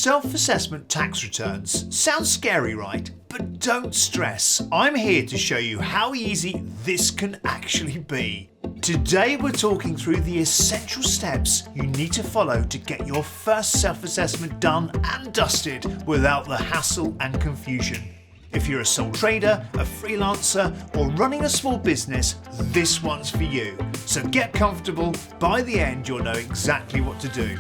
Self-assessment tax returns. Sounds scary, right? But don't stress. I'm here to show you how easy this can actually be. Today we're talking through the essential steps you need to follow to get your first self-assessment done and dusted without the hassle and confusion. If you're a sole trader, a freelancer, or running a small business, this one's for you. So get comfortable. By the end, you'll know exactly what to do.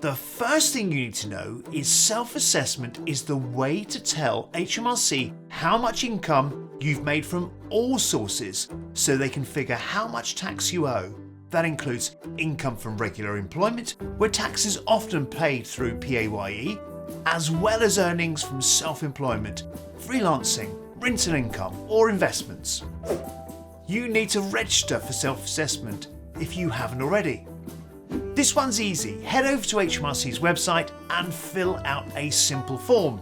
The first thing you need to know is self-assessment is the way to tell HMRC how much income you've made from all sources so they can figure how much tax you owe. That includes income from regular employment, where tax is often paid through PAYE, as well as earnings from self-employment, freelancing, rental income, or investments. You need to register for self-assessment if you haven't already. This one's easy. Head over to HMRC's website and fill out a simple form.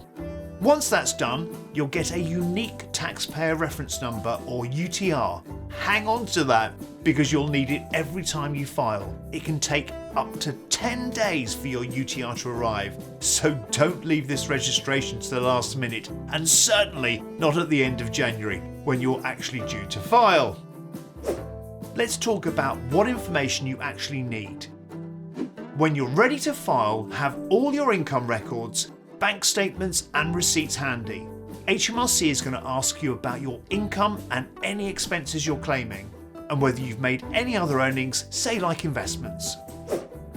Once that's done, you'll get a unique taxpayer reference number, or UTR. Hang on to that because you'll need it every time you file. It can take up to 10 days for your UTR to arrive, so don't leave this registration to the last minute, and certainly not at the end of January when you're actually due to file. Let's talk about what information you actually need. When you're ready to file, have all your income records, bank statements and receipts handy. HMRC is going to ask you about your income and any expenses you're claiming, and whether you've made any other earnings, say like investments.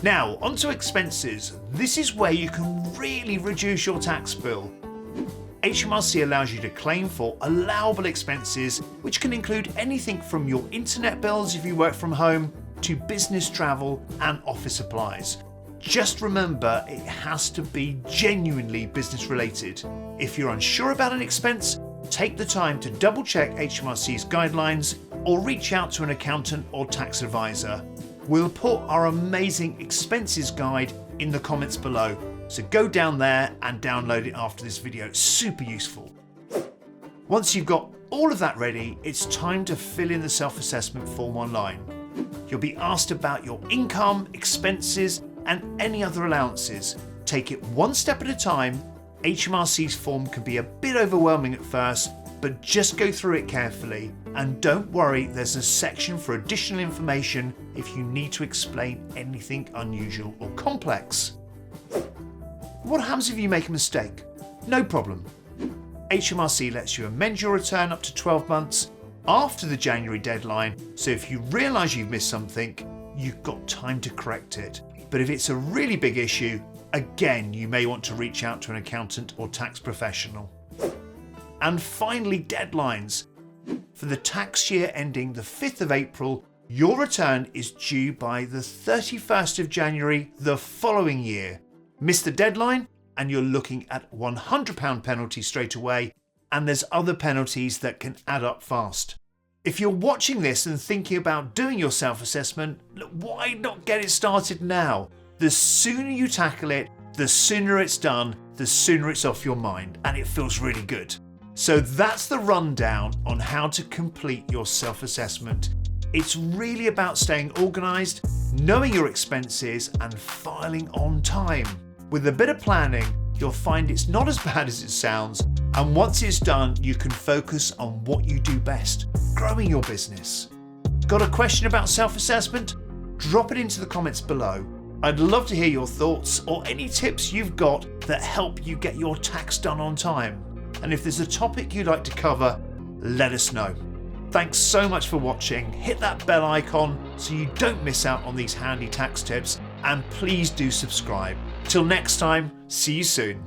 Now, onto expenses. This is where you can really reduce your tax bill. HMRC allows you to claim for allowable expenses, which can include anything from your internet bills if you work from home, to business travel and office supplies. Just remember, it has to be genuinely business related. If you're unsure about an expense, take the time to double check HMRC's guidelines or reach out to an accountant or tax advisor. We'll put our amazing expenses guide in the comments below, so go down there and download it after this video. It's super useful. Once you've got all of that ready, it's time to fill in the self-assessment form online. You'll be asked about your income, expenses, and any other allowances. Take it one step at a time. HMRC's form can be a bit overwhelming at first, but just go through it carefully. And don't worry, there's a section for additional information if you need to explain anything unusual or complex. What happens if you make a mistake? No problem. HMRC lets you amend your return up to 12 months after the January deadline, so if you realise you've missed something, you've got time to correct it. But if it's a really big issue, again, you may want to reach out to an accountant or tax professional. And finally, deadlines. For the tax year ending the 5th of April, your return is due by the 31st of January the following year. Miss the deadline and you're looking at £100 penalty straight away, and there's other penalties that can add up fast. If you're watching this and thinking about doing your self-assessment, why not get it started now? The sooner you tackle it, the sooner it's done, the sooner it's off your mind, and it feels really good. So that's the rundown on how to complete your self-assessment. It's really about staying organised, knowing your expenses, and filing on time. With a bit of planning, you'll find it's not as bad as it sounds, and once it's done, you can focus on what you do best, growing your business. Got a question about self-assessment? Drop it into the comments below. I'd love to hear your thoughts or any tips you've got that help you get your tax done on time. And if there's a topic you'd like to cover, let us know. Thanks so much for watching. Hit that bell icon so you don't miss out on these handy tax tips, and please do subscribe. Till next time, see you soon.